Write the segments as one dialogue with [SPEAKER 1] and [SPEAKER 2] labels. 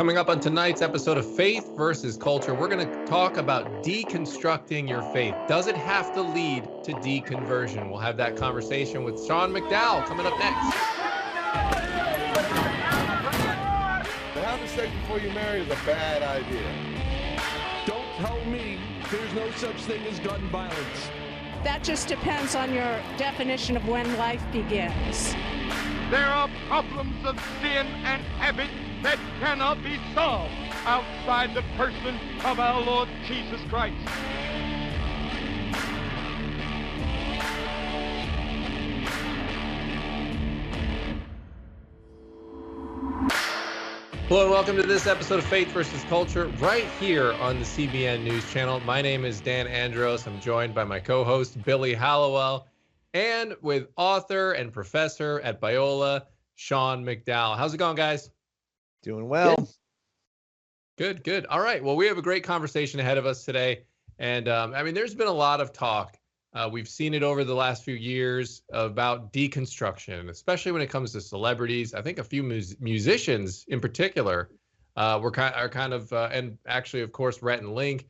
[SPEAKER 1] Coming up on tonight's episode of Faith versus Culture, we're going to talk about deconstructing your faith. Does it have to lead to deconversion? We'll have that conversation with Sean McDowell coming up next.
[SPEAKER 2] To have sex before you marry is a bad idea.
[SPEAKER 3] Don't tell me there's no such thing as gun violence.
[SPEAKER 4] That just depends on your definition of when life begins.
[SPEAKER 5] There are problems of sin and habit that cannot be solved outside the person of our Lord Jesus Christ.
[SPEAKER 1] Hello and welcome to this episode of Faith versus Culture right here on the CBN News Channel. My name is Dan Andros. I'm joined by my co-host Billy Hallowell and with author and professor at Biola, Sean McDowell. How's it going, guys?
[SPEAKER 6] Doing well.
[SPEAKER 1] Good. All right. Well, we have a great conversation ahead of us today. And there's been a lot of talk. We've seen it over the last few years about deconstruction, especially when it comes to celebrities. I think a few musicians in particular are kind of, and actually, of course, Rhett and Link,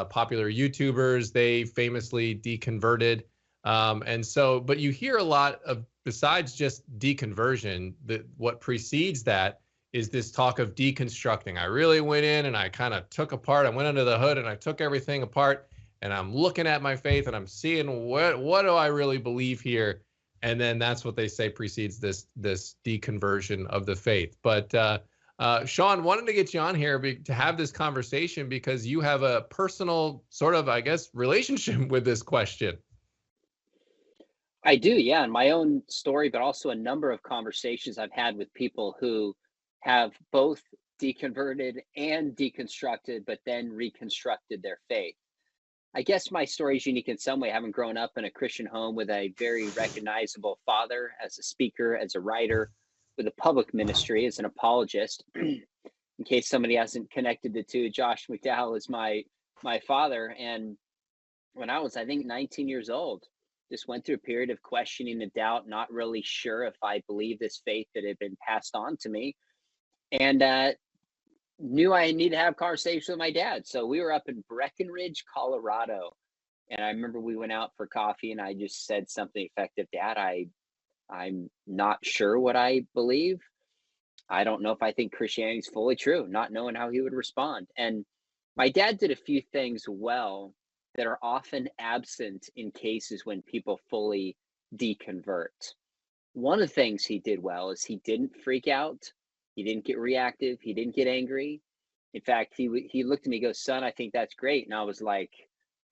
[SPEAKER 1] popular YouTubers, they famously deconverted. But you hear a lot of, besides just deconversion, what precedes that is this talk of deconstructing. I really went in and I kind of took apart, I went under the hood and I took everything apart. And I'm looking at my faith and I'm seeing what do I really believe here? And then that's what they say precedes this deconversion of the faith. But Sean, wanted to get you on here to have this conversation because you have a personal sort of, I guess, relationship with this question.
[SPEAKER 7] I do, yeah, in my own story, but also a number of conversations I've had with people who have both deconverted and deconstructed, but then reconstructed their faith. I guess my story is unique in some way, having grown up in a Christian home with a very recognizable father as a speaker, as a writer, with a public ministry as an apologist. In case somebody hasn't connected the two, Josh McDowell is my father. And when I was, I think, 19 years old, just went through a period of questioning and doubt, not really sure if I believed this faith that had been passed on to me. And knew I needed to have conversations with my dad. So we were up in Breckenridge, Colorado. And I remember we went out for coffee and I just said something effective, Dad, I'm not sure what I believe. I don't know if I think Christianity is fully true, not knowing how he would respond. And my dad did a few things well that are often absent in cases when people fully deconvert. One of the things he did well is he didn't freak out. He didn't get reactive. He didn't get angry. In fact, he looked at me and goes, son, I think that's great. And I was like,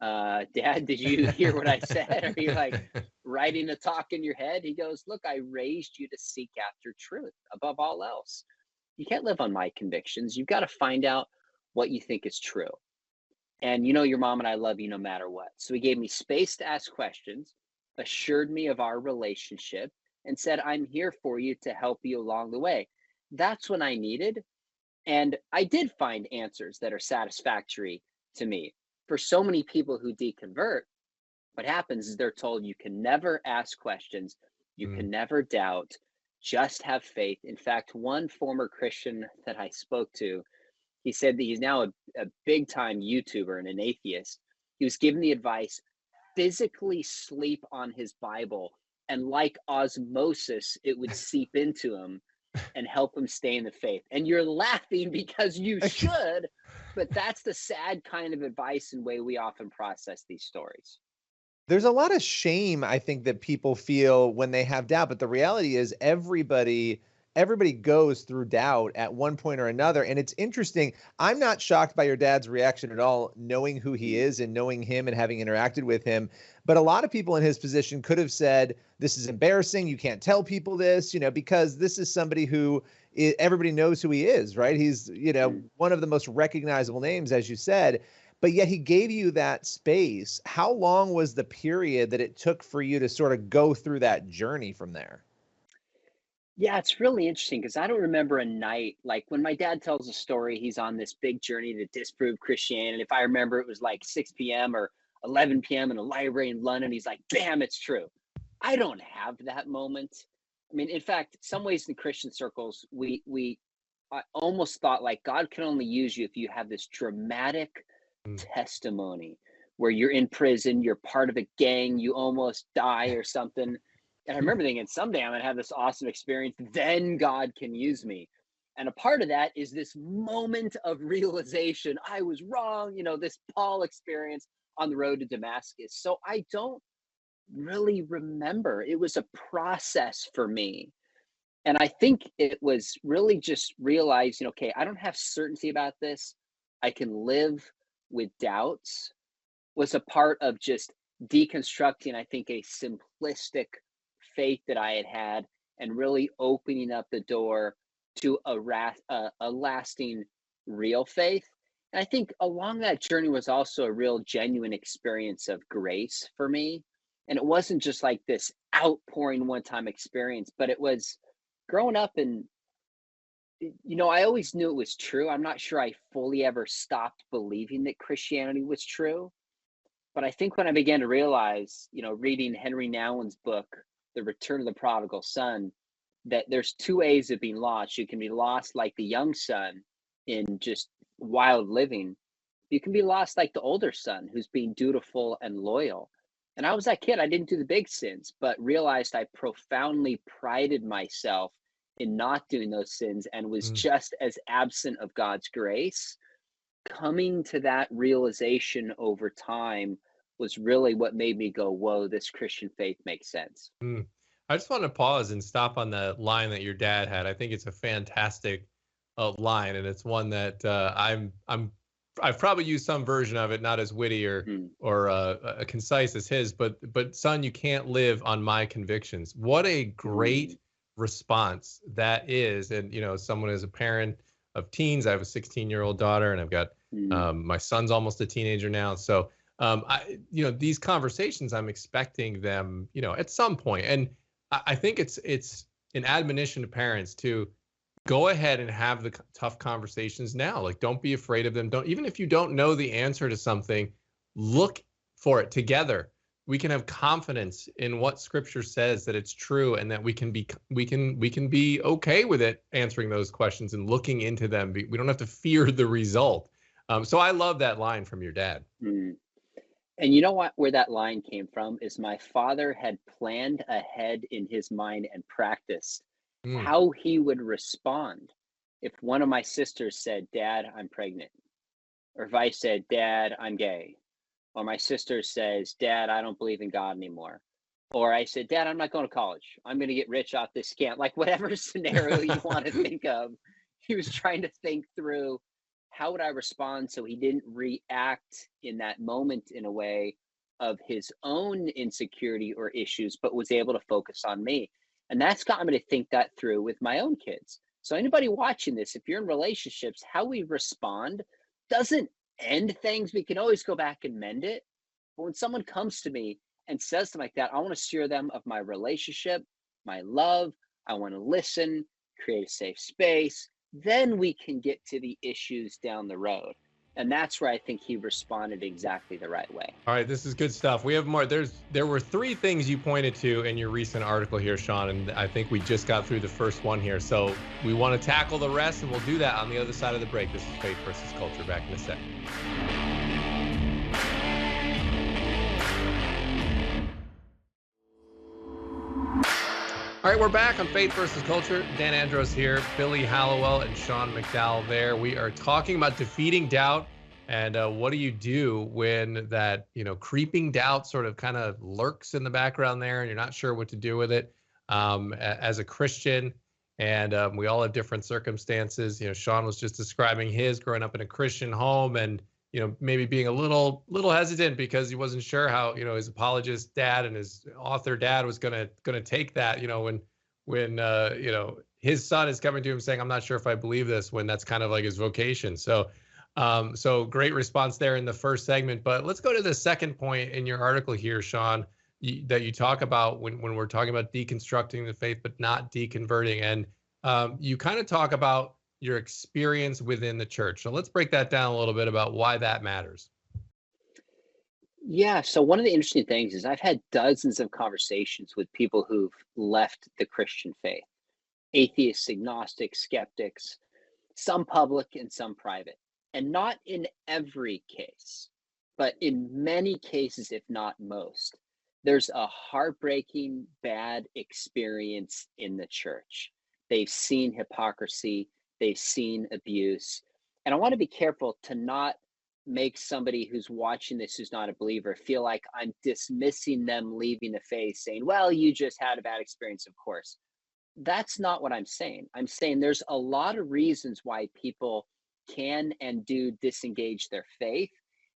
[SPEAKER 7] Dad, did you hear what I said? Are you like writing a talk in your head? He goes, look, I raised you to seek after truth above all else. You can't live on my convictions. You've got to find out what you think is true. And you know your mom and I love you no matter what. So he gave me space to ask questions, assured me of our relationship, and said, I'm here for you to help you along the way. That's what I needed. And I did find answers that are satisfactory to me. For so many people who deconvert, what happens is they're told you can never ask questions, you can never doubt, just have faith. In fact, one former Christian that I spoke to, he said that he's now a big time YouTuber and an atheist. He was given the advice, physically sleep on his Bible, and like osmosis, it would seep into him and help him stay in the faith. And you're laughing because you should, but that's the sad kind of advice and way we often process these stories.
[SPEAKER 6] There's a lot of shame, I think, that people feel when they have doubt, but the reality is everybody goes through doubt at one point or another. And it's interesting. I'm not shocked by your dad's reaction at all, knowing who he is and knowing him and having interacted with him. But a lot of people in his position could have said, this is embarrassing. You can't tell people this, because this is somebody who everybody knows who he is, right? He's, one of the most recognizable names, as you said, but yet he gave you that space. How long was the period that it took for you to sort of go through that journey from there?
[SPEAKER 7] Yeah, it's really interesting because I don't remember a night, like when my dad tells a story, he's on this big journey to disprove Christianity. And if I remember, it was like 6 p.m. or 11 p.m. in a library in London. He's like, bam, it's true. I don't have that moment. I mean, in fact, some ways in Christian circles, we I almost thought like God can only use you if you have this dramatic
[SPEAKER 1] Mm.
[SPEAKER 7] testimony where you're in prison, you're part of a gang, you almost die or something. And I remember thinking, someday I'm gonna have this awesome experience, then God can use me. And a part of that is this moment of realization. I was wrong, this Paul experience on the road to Damascus. So I don't really remember. It was a process for me. And I think it was really just realizing, okay, I don't have certainty about this. I can live with doubts, was a part of just deconstructing, I think, a simplistic faith that I had had and really opening up the door to a lasting, real faith. And I think along that journey was also a real genuine experience of grace for me. And it wasn't just like this outpouring one time experience, but it was growing up and I always knew it was true. I'm not sure I fully ever stopped believing that Christianity was true. But I think when I began to realize, reading Henry Nouwen's book, The Return of the Prodigal Son, that there's two ways of being lost. You can be lost like the young son in just wild living. You can be lost like the older son who's being dutiful and loyal. And I was that kid. I didn't do the big sins, but realized I profoundly prided myself in not doing those sins and was just as absent of God's grace. Coming to that realization over time was really what made me go, whoa, this Christian faith makes sense.
[SPEAKER 1] I just want to pause and stop on the line that your dad had. I think it's a fantastic line, and it's one that I've probably used some version of it, not as witty or concise as his, but son, you can't live on my convictions. What a great response that is. And someone as a parent of teens, I have a 16-year-old daughter, and I've got my son's almost a teenager now. So these conversations, I'm expecting them at some point, and I think it's an admonition to parents to go ahead and have the tough conversations now. Like, don't be afraid of them. Even if you don't know the answer to something, look for it together. We can have confidence in what Scripture says, that it's true, and that we can be okay with it, answering those questions and looking into them. We don't have to fear the result. So I love that line from your dad.
[SPEAKER 7] And you know what? Where that line came from is my father had planned ahead in his mind and practiced how he would respond if one of my sisters said, "Dad, I'm pregnant," or if I said, "Dad, I'm gay," or my sister says, "Dad, I don't believe in God anymore," or I said, "Dad, I'm not going to college. I'm going to get rich off this scam." Like whatever scenario you want to think of, he was trying to think through, how would I respond so he didn't react in that moment in a way of his own insecurity or issues, but was able to focus on me. And that's gotten me to think that through with my own kids. So anybody watching this, if you're in relationships, how we respond doesn't end things. We can always go back and mend it. But when someone comes to me and says something like that, I want to assure them of my relationship, my love. I want to listen, create a safe space. Then we can get to the issues down the road. And that's where I think he responded exactly the right way.
[SPEAKER 1] All right, this is good stuff. We have more. There were three things you pointed to in your recent article here, Sean, and I think we just got through the first one here. So we want to tackle the rest, and we'll do that on the other side of the break. This is Faith versus Culture. Back in a second. All right, we're back on Faith versus Culture. Dan Andros here, Billy Hallowell, and Sean McDowell there. We are talking about defeating doubt, and what do you do when that creeping doubt sort of kind of lurks in the background there, and you're not sure what to do with it as a Christian. And we all have different circumstances. Sean was just describing his growing up in a Christian home, and maybe being a little hesitant because he wasn't sure how his apologist dad and his author dad was gonna take that. When his son is coming to him saying, "I'm not sure if I believe this," when that's kind of like his vocation. So great response there in the first segment. But let's go to the second point in your article here, Sean, that you talk about when we're talking about deconstructing the faith but not deconverting, and you kind of talk about your experience within the church. So let's break that down a little bit about why that matters.
[SPEAKER 7] Yeah. So one of the interesting things is I've had dozens of conversations with people who've left the Christian faith, atheists, agnostics, skeptics. some public and some private. And not in every case, but in many cases, if not most, there's a heartbreaking bad experience in the church. They've seen hypocrisy, they've seen abuse. And I want to be careful to not make somebody who's watching this who's not a believer feel like I'm dismissing them leaving the faith, saying, well, you just had a bad experience, of course. That's not what I'm saying. I'm saying there's a lot of reasons why people can and do disengage their faith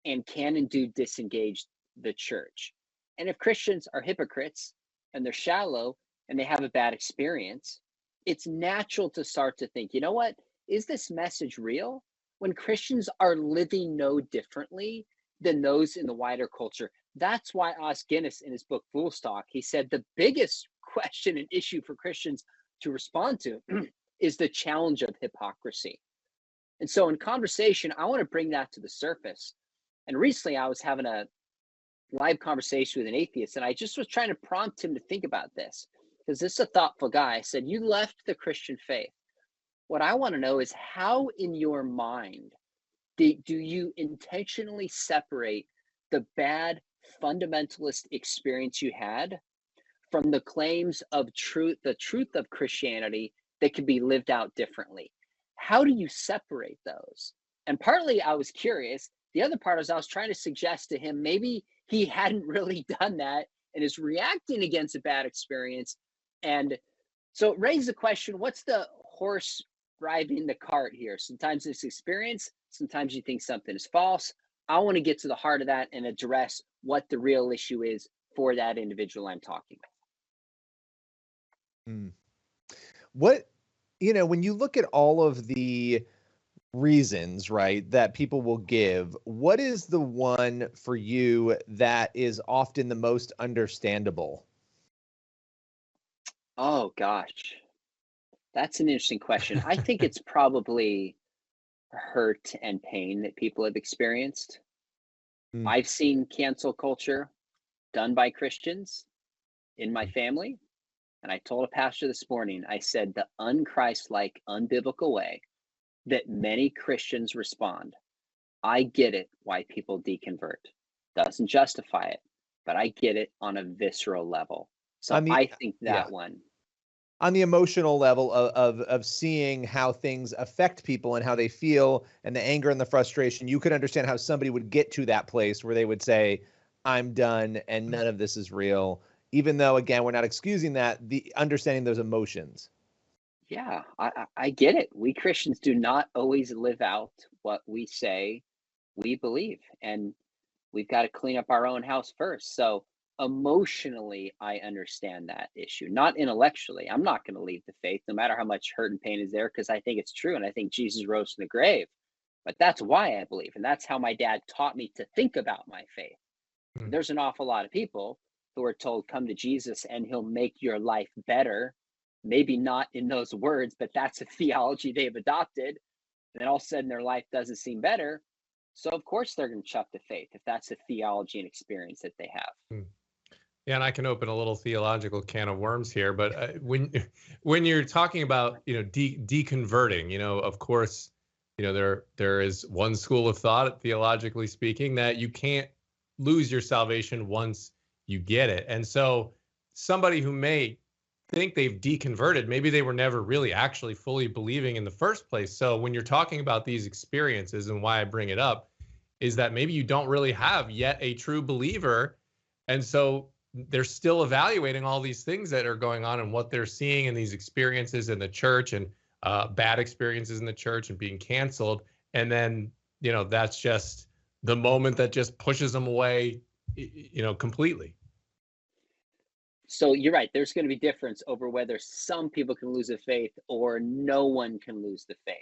[SPEAKER 7] and can and do disengage the church. And if Christians are hypocrites and they're shallow and they have a bad experience, it's natural to start to think, you know what? Is this message real? When Christians are living no differently than those in the wider culture. That's why Os Guinness, in his book Foolstock, he said the biggest question and issue for Christians to respond to is the challenge of hypocrisy. And so in conversation, I want to bring that to the surface. And recently I was having a live conversation with an atheist, and I just was trying to prompt him to think about this, because this is a thoughtful guy. I said, you left the Christian faith. What I want to know is how in your mind do you intentionally separate the bad fundamentalist experience you had from the claims of truth, the truth of Christianity that can be lived out differently? How do you separate those? And partly I was curious. The other part was I was trying to suggest to him maybe he hadn't really done that and is reacting against a bad experience. And so it raised the question, what's the horse driving the cart here? Sometimes it's experience, sometimes you think something is false. I want to get to the heart of that and address what the real issue is for that individual I'm talking with.
[SPEAKER 6] What, when you look at all of the reasons, right, that people will give, what is the one for you that is often the most understandable?
[SPEAKER 7] Oh, gosh. That's an interesting question. I think it's probably hurt and pain that people have experienced. I've seen cancel culture done by Christians in my family. And I told a pastor this morning, I said, the un-Christ-like, unbiblical way that many Christians respond, I get it why people deconvert. Doesn't justify it, but I get it on a visceral level. So I think that one.
[SPEAKER 6] On the emotional level of seeing how things affect people and how they feel and the anger and the frustration, you could understand how somebody would get to that place where they would say, I'm done and none of this is real. Even though, again, we're not excusing that, the understanding those emotions.
[SPEAKER 7] Yeah, I get it. We Christians do not always live out what we say we believe, and we've got to clean up our own house first. So emotionally, I understand that issue, not intellectually. I'm not going to leave the faith, no matter how much hurt and pain is there, because I think it's true, and I think Jesus rose from the grave. But that's why I believe, and that's how my dad taught me to think about my faith. There's an awful lot of people who are told, come to Jesus and he'll make your life better. Maybe not in those words, but that's a theology they've adopted. And then all of a sudden their life doesn't seem better. So of course they're going to chuck the faith if that's a theology and experience that they have.
[SPEAKER 1] Yeah, and I can open a little theological can of worms here, but when you're talking about deconverting, of course, there is one school of thought, theologically speaking, that you can't lose your salvation once you get it. And so somebody who may think they've deconverted, maybe they were never really actually fully believing in the first place. So when you're talking about these experiences, and why I bring it up is that maybe you don't really have yet a true believer. And so they're still evaluating all these things that are going on and what they're seeing in these experiences in the church, and bad experiences in the church and being canceled. And then, that's just the moment that just pushes them away, completely.
[SPEAKER 7] So you're right. There's going to be difference over whether some people can lose the faith or no one can lose the faith.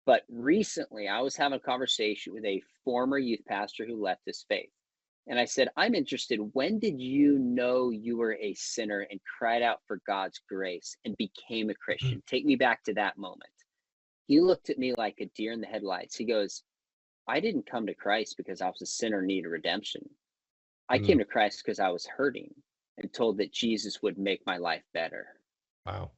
[SPEAKER 7] But recently I was having a conversation with a former youth pastor who left his faith. And I said, I'm interested. When did you know you were a sinner and cried out for God's grace and became a Christian? Take me back to that moment. He looked at me like a deer in the headlights. He goes, I didn't come to Christ because I was a sinner in need of redemption. I came to Christ because I was hurting and told that Jesus would make my life better.
[SPEAKER 1] Wow.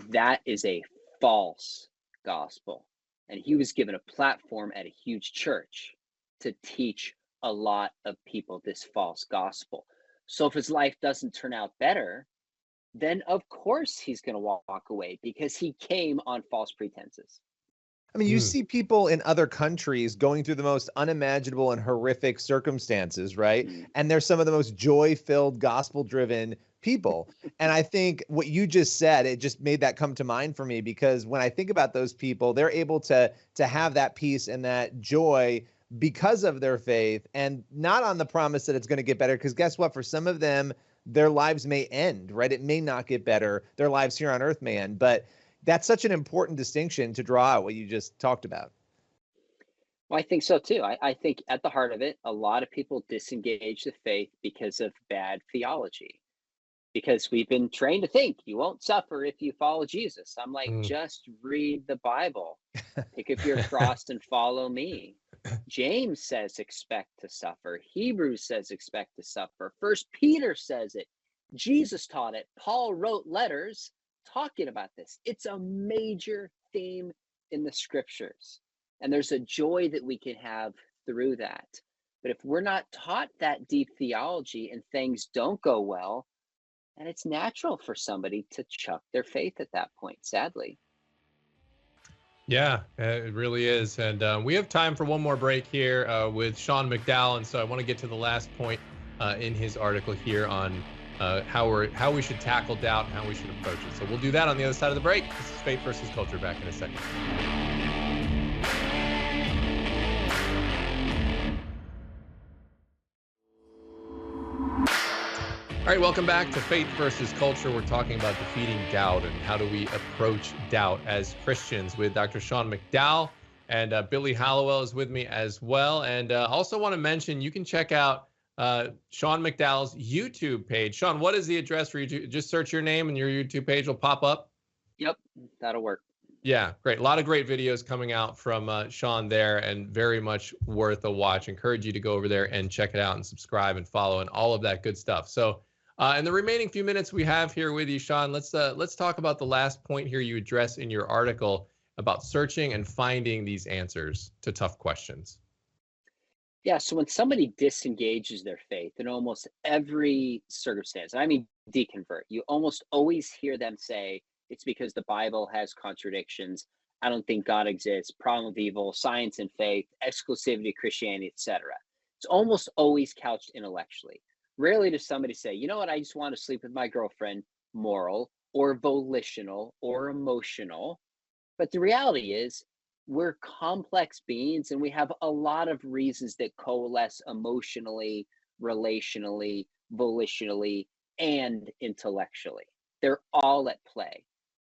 [SPEAKER 7] That is a false gospel. And he was given a platform at a huge church to teach a lot of people this false gospel. So if his life doesn't turn out better, then of course he's going to walk away because he came on false pretenses.
[SPEAKER 6] I mean, you see people in other countries going through the most unimaginable and horrific circumstances, right? And they're some of the most joy-filled, gospel-driven people. And I think what you just said, it just made that come to mind for me, because when I think about those people, they're able to have that peace and that joy because of their faith, and not on the promise that it's going to get better. Because guess what? For some of them, their lives may end, right? It may not get better. Their lives here on earth may end. But that's such an important distinction to draw out, what you just talked about.
[SPEAKER 7] Well, I think so too. I think at the heart of it, a lot of people disengage the faith because of bad theology, because we've been trained to think you won't suffer if you follow Jesus. I'm like, just read the Bible, pick up your cross and follow me. James says expect to suffer. Hebrews says expect to suffer. First Peter says it. Jesus taught it. Paul wrote letters talking about this. It's a major theme in the scriptures, and there's a joy that we can have through that. But if we're not taught that deep theology and things don't go well, and it's natural for somebody to chuck their faith at that point, sadly.
[SPEAKER 1] Yeah, it really is. And we have time for one more break here with Sean McDowell. And so I want to get to the last point in his article here on how we should tackle doubt and how we should approach it. So we'll do that on the other side of the break. This is Faith versus Culture. Back in a second. All right, welcome back to Faith versus Culture. We're talking about defeating doubt and how do we approach doubt as Christians with Dr. Sean McDowell, and Billy Hallowell is with me as well. And also want to mention, you can check out Sean McDowell's YouTube page. Sean, what is the address for you? Just search your name and your YouTube page will pop up.
[SPEAKER 7] Yep, that'll work.
[SPEAKER 1] Yeah, great. A lot of great videos coming out from Sean there, and very much worth a watch. Encourage you to go over there and check it out and subscribe and follow and all of that good stuff. So in the remaining few minutes we have here with you, Sean, let's talk about the last point here you address in your article about searching and finding these answers to tough questions.
[SPEAKER 7] Yeah, so when somebody disengages their faith in almost every circumstance, and I mean deconvert, you almost always hear them say, it's because the Bible has contradictions. I don't think God exists, problem of evil, science and faith, exclusivity of Christianity, etc. It's almost always couched intellectually. Rarely does somebody say, you know what, I just want to sleep with my girlfriend, moral or volitional or emotional. But the reality is we're complex beings, and we have a lot of reasons that coalesce emotionally, relationally, volitionally, and intellectually. They're all at play.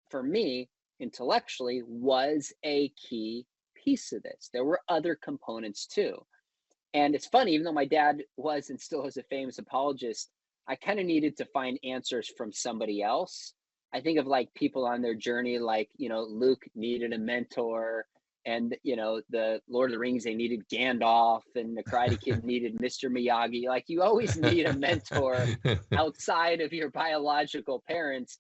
[SPEAKER 7] For me, intellectually was a key piece of this. There were other components too. And it's funny, even though my dad was and still is a famous apologist, I kind of needed to find answers from somebody else. I think of like people on their journey, like, Luke needed a mentor, and, the Lord of the Rings, they needed Gandalf, and the Karate Kid needed Mr. Miyagi. Like, you always need a mentor outside of your biological parents.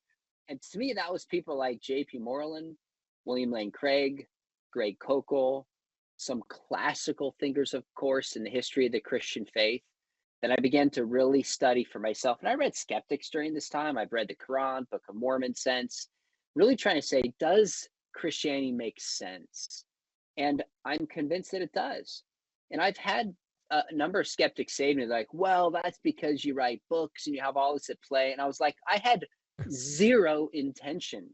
[SPEAKER 7] And to me, that was people like J.P. Moreland, William Lane Craig, Greg Koukl, some classical thinkers, of course, in the history of the Christian faith that I began to really study for myself. And I read skeptics during this time. I've read the Quran, Book of Mormon since, really trying to say, does Christianity make sense? And I'm convinced that it does. And I've had a number of skeptics say to me, like, well, that's because you write books and you have all this at play. And I was like, I had zero intention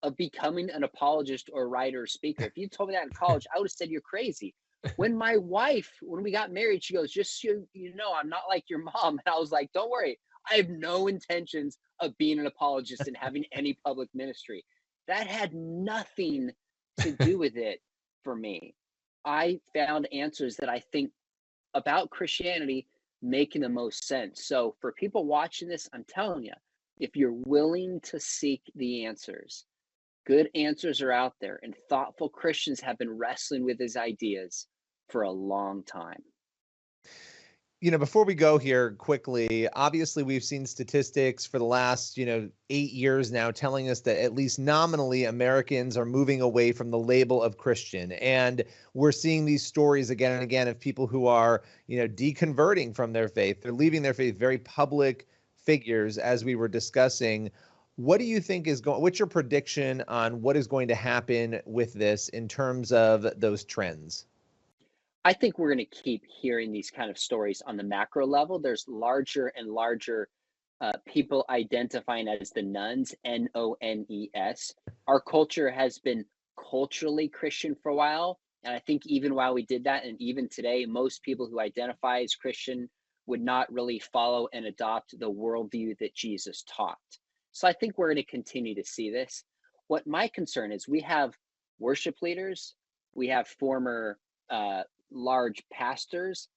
[SPEAKER 7] of becoming an apologist or writer or speaker. If you told me that in college, I would have said you're crazy. When my wife, when we got married, she goes, just so you know, I'm not like your mom. And I was like, don't worry, I have no intentions of being an apologist and having any public ministry. That had nothing to do with it for me. I found answers that I think about Christianity making the most sense. So for people watching this, I'm telling you, if you're willing to seek the answers, good answers are out there, and thoughtful Christians have been wrestling with these ideas for a long time.
[SPEAKER 6] Before we go here quickly, obviously we've seen statistics for the last, 8 years now telling us that at least nominally Americans are moving away from the label of Christian. And we're seeing these stories again and again of people who are, deconverting from their faith. They're leaving their faith, very public figures, as we were discussing. What do you think what's your prediction on what is going to happen with this in terms of those trends?
[SPEAKER 7] I think we're going to keep hearing these kind of stories on the macro level. There's larger and larger people identifying as the nones, Nones. Our culture has been culturally Christian for a while. And I think even while we did that, and even today, most people who identify as Christian would not really follow and adopt the worldview that Jesus taught. So I think we're going to continue to see this. What my concern is, we have worship leaders, we have former large pastors,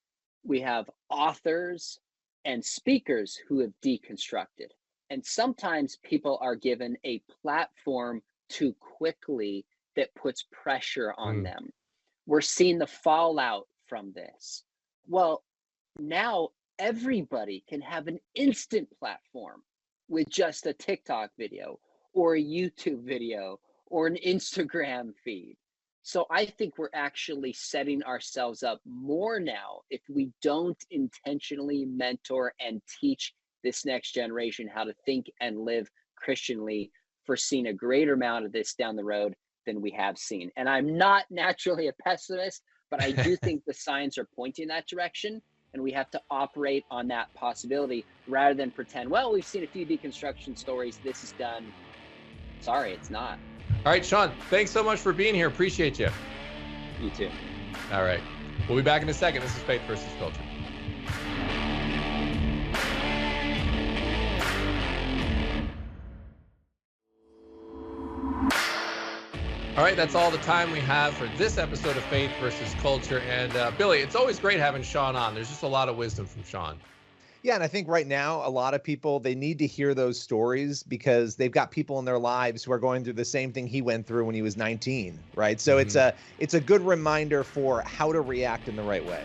[SPEAKER 7] we have authors and speakers who have deconstructed. And sometimes people are given a platform too quickly that puts pressure on them. We're seeing the fallout from this. Well, now everybody can have an instant platform with just a TikTok video or a YouTube video or an Instagram feed. So I think we're actually setting ourselves up more now if we don't intentionally mentor and teach this next generation how to think and live Christianly, for seeing a greater amount of this down the road than we have seen. And I'm not naturally a pessimist, but I do think the signs are pointing in that direction, and we have to operate on that possibility rather than pretend, well, we've seen a few deconstruction stories, this is done. Sorry, it's not.
[SPEAKER 1] All right, Sean, thanks so much for being here. Appreciate you.
[SPEAKER 7] You too.
[SPEAKER 1] All right. We'll be back in a second. This is Faith versus Culture. All right, that's all the time we have for this episode of Faith versus Culture. And Billy, it's always great having Sean on. There's just a lot of wisdom from Sean.
[SPEAKER 6] Yeah, and I think right now, a lot of people, they need to hear those stories because they've got people in their lives who are going through the same thing he went through when he was 19, right? So it's a good reminder for how to react in the right way.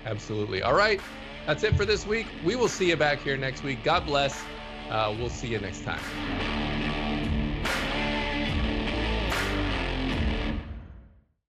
[SPEAKER 1] Absolutely. All right, that's it for this week. We will see you back here next week. God bless. We'll see you next time.